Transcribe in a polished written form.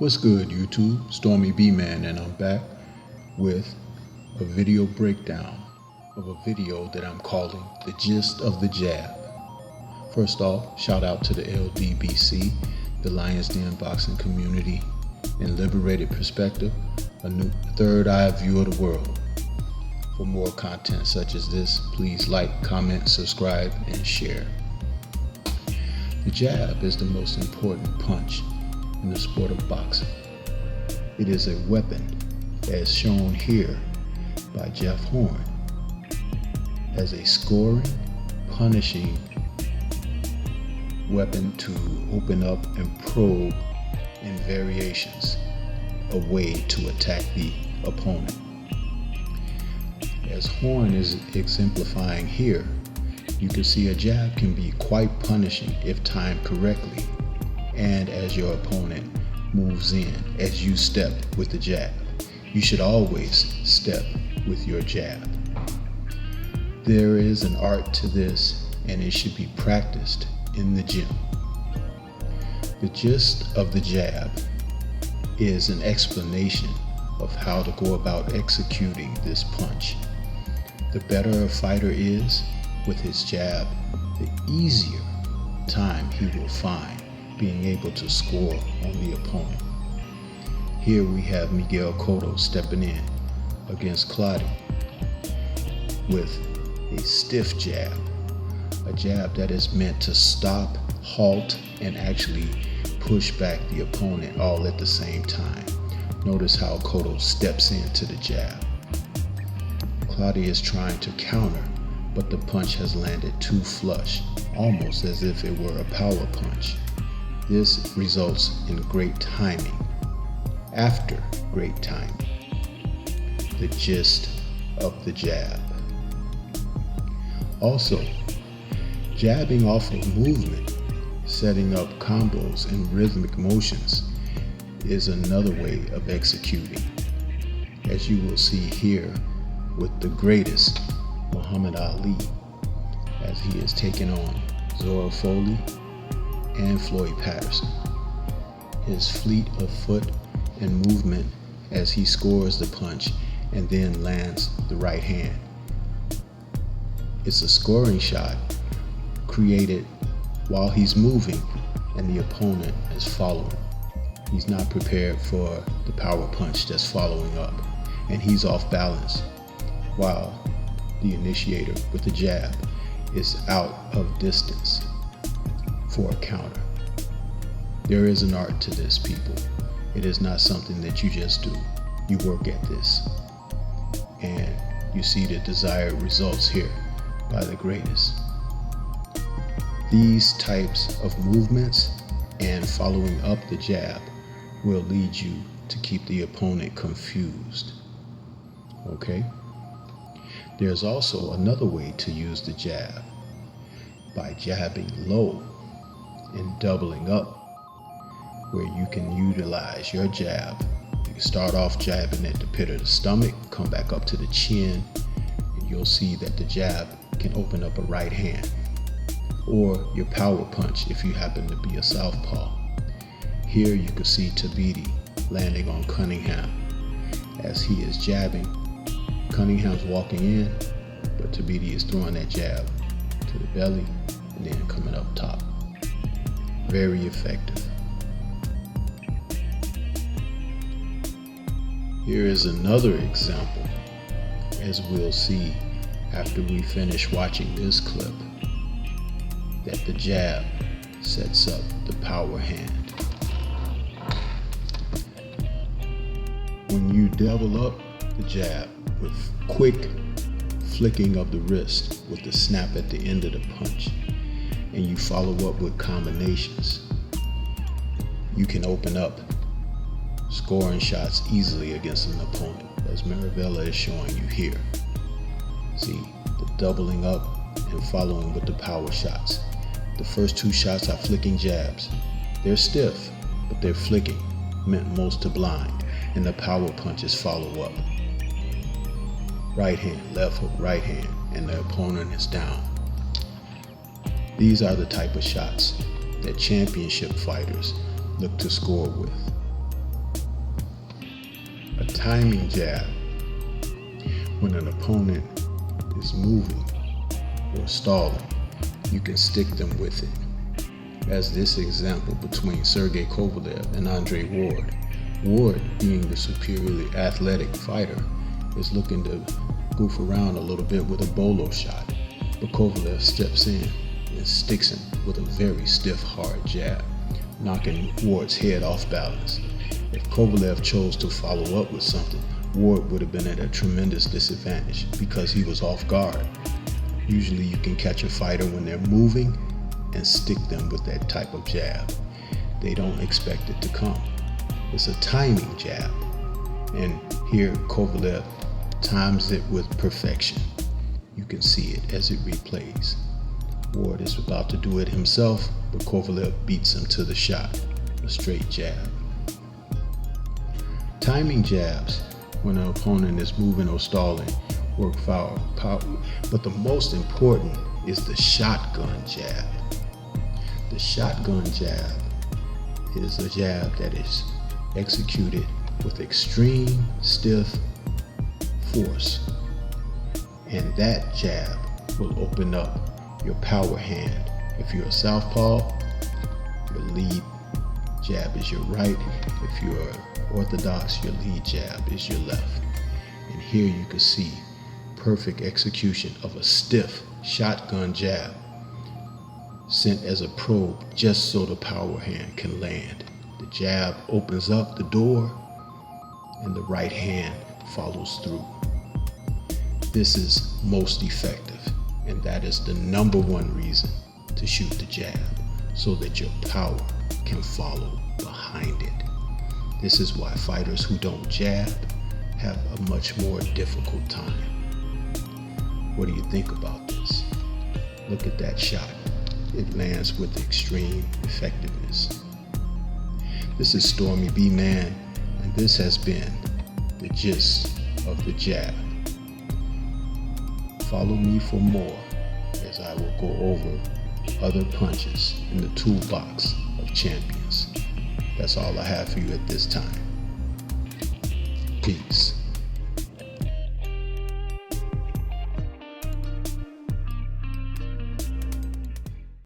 What's good, YouTube? Stormybman, and I'm back with a video breakdown of a video that I'm calling The Gist of the Jab. First off, shout out to the LDBC, the Lions Den boxing community, and Liberated Perspective, a new third eye view of the world. For more content such as this, please like, comment, subscribe, and share. The jab is the most important punch in the sport of boxing. It is a weapon, as shown here by Jeff Horn, as a scoring, punishing weapon to open up and probe in variations, a way to attack the opponent. As Horn is exemplifying here, you can see a jab can be quite punishing if timed correctly, and as your opponent moves in, as you step with the jab. You should always step with your jab. There is an art to this, and it should be practiced in the gym. The gist of the jab is an explanation of how to go about executing this punch. The better a fighter is with his jab, the easier time he will find being able to score on the opponent. Here we have Miguel Cotto stepping in against Clottey with a stiff jab, a jab that is meant to stop, halt, and actually push back the opponent all at the same time. Notice how Cotto steps into the jab. Clottey is trying to counter, but the punch has landed too flush, almost as if it were a power punch. This results in great timing. After great timing, the gist of the jab. Also, jabbing off of movement, setting up combos and rhythmic motions is another way of executing, as you will see here with the greatest Muhammad Ali, as he is taking on Zora Foley and Floyd Patterson. His fleet of foot and movement as he scores the punch and then lands the right hand. It's a scoring shot created while he's moving and the opponent is following. He's not prepared for the power punch that's following up, and he's off balance, while the initiator with the jab is out of distance for a counter. There is an art to this, people. It is not something that you just do. You work at this, and you see the desired results here by the greatest. These types of movements and following up the jab will lead you to keep the opponent confused. Okay? There's also another way to use the jab, by jabbing low and doubling up, where you can utilize your jab. You can start off jabbing at the pit of the stomach, come back up to the chin, and you'll see that the jab can open up a right hand, or your power punch if you happen to be a southpaw. Here you can see Tabiti landing on Cunningham as he is jabbing. Cunningham's walking in, but Tabiti is throwing that jab to the belly and then coming up top. Very effective. Here is another example, as we'll see after we finish watching this clip, that the jab sets up the power hand. When you double up the jab with quick flicking of the wrist with the snap at the end of the punch, and you follow up with combinations, you can open up scoring shots easily against an opponent, as Maravella is showing you here. See, the doubling up and following with the power shots. The first two shots are flicking jabs. They're stiff, but they're flicking, meant most to blind, and the power punches follow up. Right hand, left hook, right hand, and the opponent is down. These are the type of shots that championship fighters look to score with. timing jab. When an opponent is moving or stalling, you can stick them with it. As this example between Sergey Kovalev and Andre Ward. Ward, being the superiorly athletic fighter, is looking to goof around a little bit with a bolo shot, but Kovalev steps in and sticks him with a very stiff, hard jab, knocking Ward's head off balance. If Kovalev chose to follow up with something, Ward would have been at a tremendous disadvantage because he was off guard. Usually you can catch a fighter when they're moving and stick them with that type of jab. They don't expect it to come. It's a timing jab. And here Kovalev times it with perfection. You can see it as it replays. Ward is about to do it himself, but Kovalev beats him to the shot, a straight jab. Timing jabs, when an opponent is moving or stalling, work power, but the most important is the shotgun jab. The shotgun jab is a jab that is executed with extreme stiff force, and that jab will open up your power hand. If you're a southpaw, your lead jab is your right. If you're orthodox, your lead jab is your left. And here you can see perfect execution of a stiff shotgun jab sent as a probe just so the power hand can land. The jab opens up the door and the right hand follows through. This is most effective, and that is the number one reason to shoot the jab, so that your power can follow behind it. This is why fighters who don't jab have a much more difficult time. What do you think about this? Look at that shot. It lands with extreme effectiveness. This is Stormybman, and this has been the gist of the jab. Follow me for more as I will go over other punches in the toolbox of champions. That's all I have for you at this time. Peace.